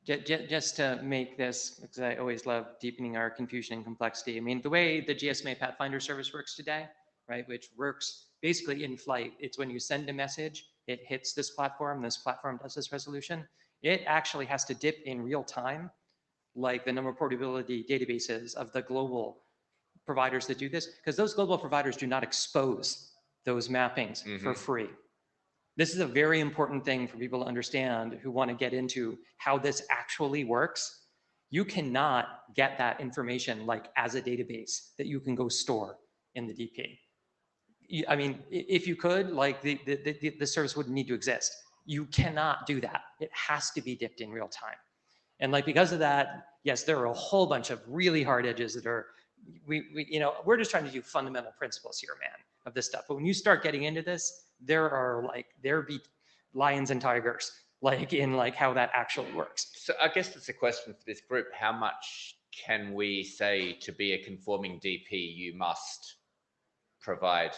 just to make this, because I always love deepening our confusion and complexity. I mean, the way the GSMA Pathfinder service works today, right, which works basically in flight, it's when you send a message, it hits this platform does this resolution. It actually has to dip in real time, like the number portability databases of the global providers that do this, because those global providers do not expose those mappings for free. This is a very important thing for people to understand who want to get into how this actually works. You cannot get that information like as a database that you can go store in the DP. I mean, if you could, like the service wouldn't need to exist. You cannot do that. It has to be dipped in real time. And like, because of that, yes, there are a whole bunch of really hard edges that are, we're just trying to do fundamental principles here, man, of this stuff. But when you start getting into this, there be lions and tigers, like in like how that actually works. So I guess that's a question for this group. How much can we say to be a conforming DP, you must provide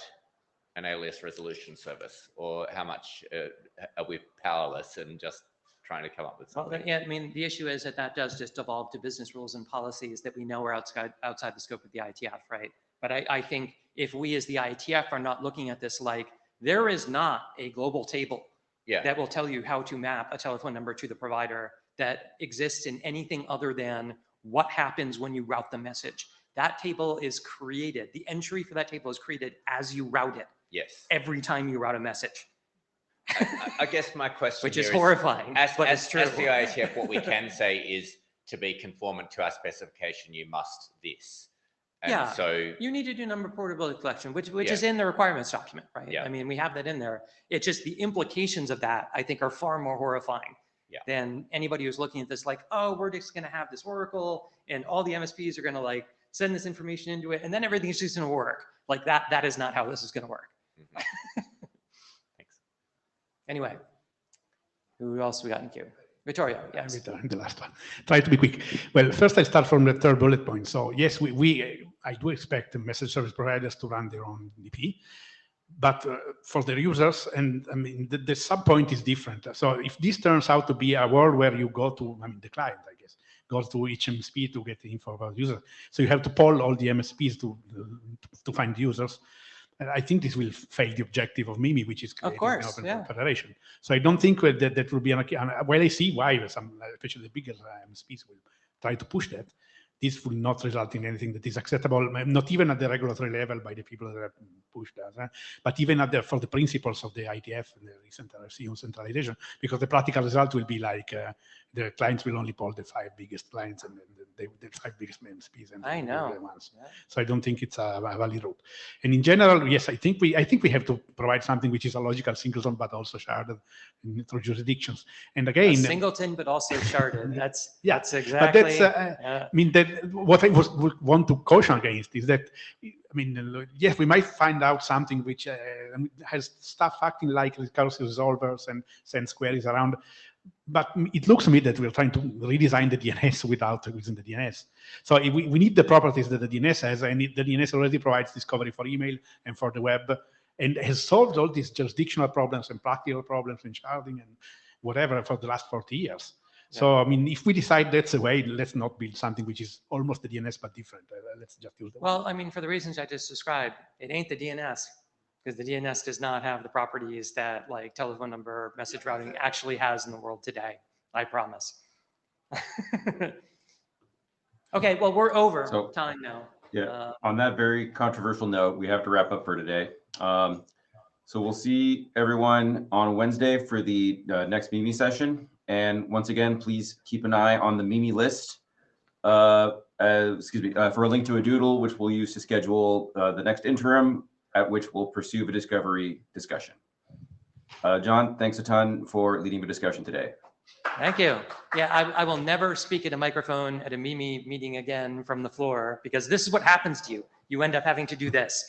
an alias resolution service, or how much are we powerless and just trying to come up with something? Well, yeah, I mean, the issue is that does just evolve to business rules and policies that we know are outside the scope of the IETF, right? But I think if we as the IETF are not looking at this like, there is not a global table that will tell you how to map a telephone number to the provider that exists in anything other than what happens when you route the message. That table is created. The entry for that table is created as you route it. Yes. Every time you route a message. I guess my question, which is horrifying, but it's true. As the IETF, what we can say is to be conformant to our specification, you must this. And so you need to do number portability collection, which is in the requirements document, right? Yeah. I mean, we have that in there. It's just the implications of that, I think, are far more horrifying than anybody who's looking at this like, oh, we're just going to have this Oracle and all the MSPs are going to like send this information into it and then everything's just going to work. Like that is not how this is going to work. Mm-hmm. Thanks. Anyway, who else we got in queue? Vittorio, yes. The last one. Try to be quick. Well, first I start from the third bullet point. So yes, I do expect the message service providers to run their own DP, but for their users, and I mean, the sub point is different. So if this turns out to be a world where you go to, I mean, the client, I guess, goes to each MSP to get the info about users. So you have to poll all the MSPs to find users. And I think this will fail the objective of MIMI, which is creating an open federation. So I don't think that will be well, I see why some, especially the bigger MSPs will try to push that. This will not result in anything that is acceptable, not even at the regulatory level by the people that have pushed that, but even for the principles of the IETF and the recent RFC on centralization, because the practical result will be like the clients will only poll the 5 biggest clients and the 5 biggest MSPs and I know. the ones. Yeah. So I don't think it's a valid route. And in general, yes, I think we have to provide something which is a logical singleton, but also sharded through jurisdictions. And again, a singleton, but also sharded. That's exactly. But that's I mean that what I want to caution against is that, I mean, yes, we might find out something which has stuff acting like recursive resolvers and sends queries around, but it looks to me that we're trying to redesign the DNS without using the DNS. So we need the properties that the DNS has, and the DNS already provides discovery for email and for the web, and has solved all these jurisdictional problems and practical problems in sharding and whatever for the last 40 years. So, I mean, if we decide that's the way, let's not build something which is almost the DNS but different. Let's just use the Well, I mean, for the reasons I just described, it ain't the DNS, because the DNS does not have the properties that like telephone number message routing actually has in the world today. I promise. Okay, well, we're over time now. Yeah, on that very controversial note, we have to wrap up for today. So we'll see everyone on Wednesday for the next MIMI session. And once again, please keep an eye on the MIMI list. For a link to a doodle, which we'll use to schedule the next interim, at which we'll pursue the discovery discussion. John, thanks a ton for leading the discussion today. Thank you. Yeah, I will never speak at a microphone at a MIMI meeting again from the floor, because this is what happens to you. You end up having to do this.